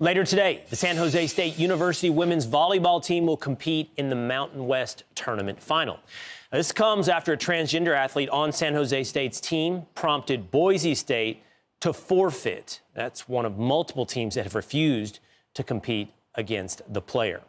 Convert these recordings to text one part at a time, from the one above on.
Later today, the San Jose State University women's volleyball team will compete in the Mountain West Tournament final. Now, this comes after a transgender athlete on San Jose State's team prompted Boise State to forfeit. That's one of multiple teams that have refused to compete against the player.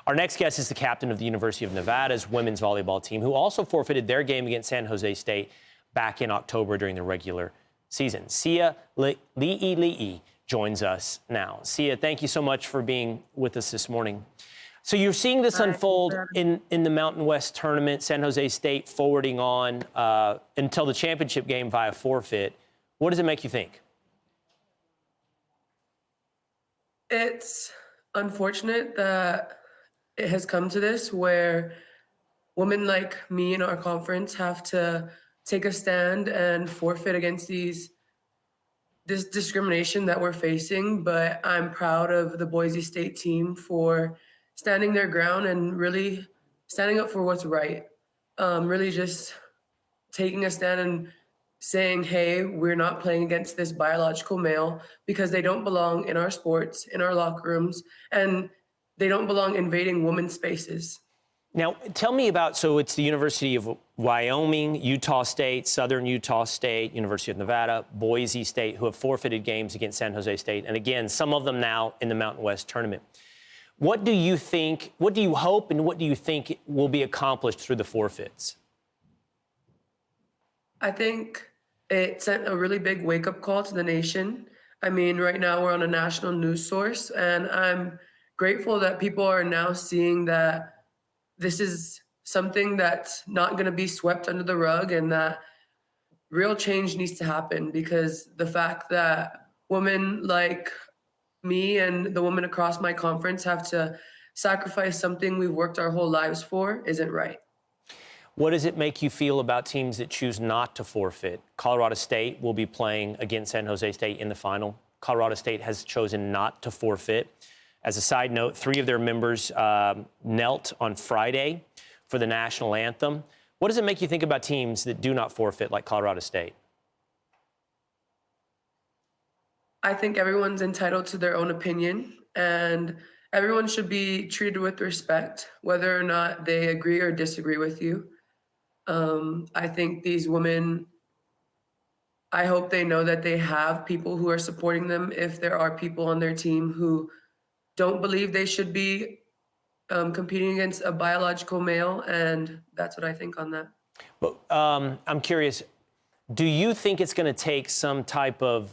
Our next guest is the captain of the University of Nevada's women's volleyball team, who also forfeited their game against San Jose State back in October during the regular season. Sia Liilii joins us now. Sia, thank you so much for being with us this morning. So you're seeing this unfold in the Mountain West Tournament, San Jose State forwarding on until the championship game via forfeit. What does it make you think? It's unfortunate that it has come to this, where women like me in our conference have to take a stand and forfeit against this discrimination that we're facing. But I'm proud of the Boise State team for standing their ground and really standing up for what's right. Really just taking a stand and saying, hey, we're not playing against this biological male, because they don't belong in our sports, in our locker rooms, and they don't belong invading women's spaces. Now, tell me about, so it's the University of Wyoming, Utah State, Southern Utah State, University of Nevada, Boise State, who have forfeited games against San Jose State. And again, some of them now in the Mountain West Tournament. What do you think, what do you hope, and what do you think will be accomplished through the forfeits? I think it sent a really big wake-up call to the nation. I mean, right now we're on a national news source, and I'm grateful that people are now seeing that this is something that's not going to be swept under the rug, and that real change needs to happen, because the fact that women like me and the women across my conference have to sacrifice something we've worked our whole lives for isn't right. What does it make you feel about teams that choose not to forfeit? Colorado State will be playing against San Jose State in the final. Colorado State has chosen not to forfeit. As a side note, 3 of their members knelt on Friday for the national anthem. What does it make you think about teams that do not forfeit, like Colorado State? I think everyone's entitled to their own opinion, and everyone should be treated with respect, whether or not they agree or disagree with you. I think these women, I hope they know that they have people who are supporting them if there are people on their team who don't believe they should be competing against a biological male, and that's what I think on that. But I'm curious, do you think it's going to take some type of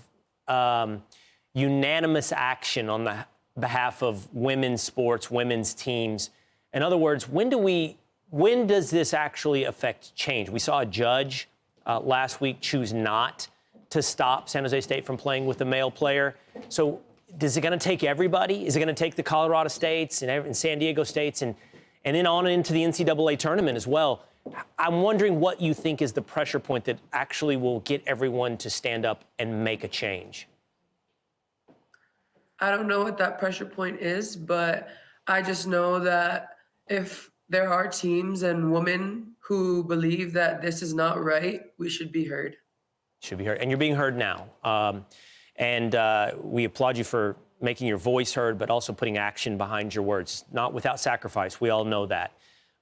unanimous action on the behalf of women's sports, women's teams? In other words, when does this actually affect change? We saw a judge last week choose not to stop San Jose State from playing with a male player. So is it going to take everybody? Is it going to take the Colorado States and San Diego States and then on into the NCAA tournament as well? I'm wondering what you think is the pressure point that actually will get everyone to stand up and make a change. I don't know what that pressure point is, but I just know that if there are teams and women who believe that this is not right, we should be heard. Should be heard. And you're being heard now. And we applaud you for making your voice heard, but also putting action behind your words. Not without sacrifice. We all know that.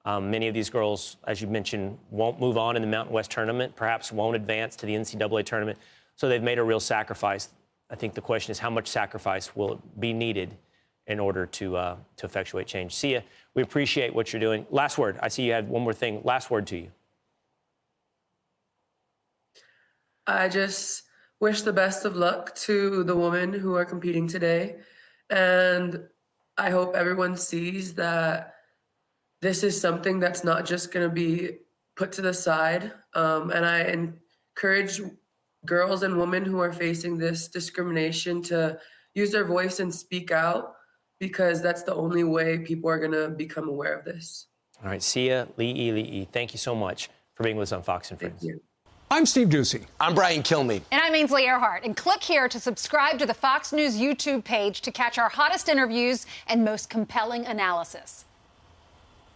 Many of these girls, as you mentioned, won't move on in the Mountain West Tournament, perhaps won't advance to the NCAA tournament. So they've made a real sacrifice. I think the question is, how much sacrifice will be needed in order to effectuate change? Sia, we appreciate what you're doing. Last word. I see you had one more thing. Last word to you. I just wish the best of luck to the women who are competing today. And I hope everyone sees that this is something that's not just going to be put to the side. And I encourage girls and women who are facing this discrimination to use their voice and speak out, because that's the only way people are going to become aware of this. All right, Sia Liilii, thank you so much for being with us on Fox and Friends. Thank you. I'm Steve Ducey. I'm Brian Kilmeade. And I'm Ainsley Earhart. And click here to subscribe to the Fox News YouTube page to catch our hottest interviews and most compelling analysis.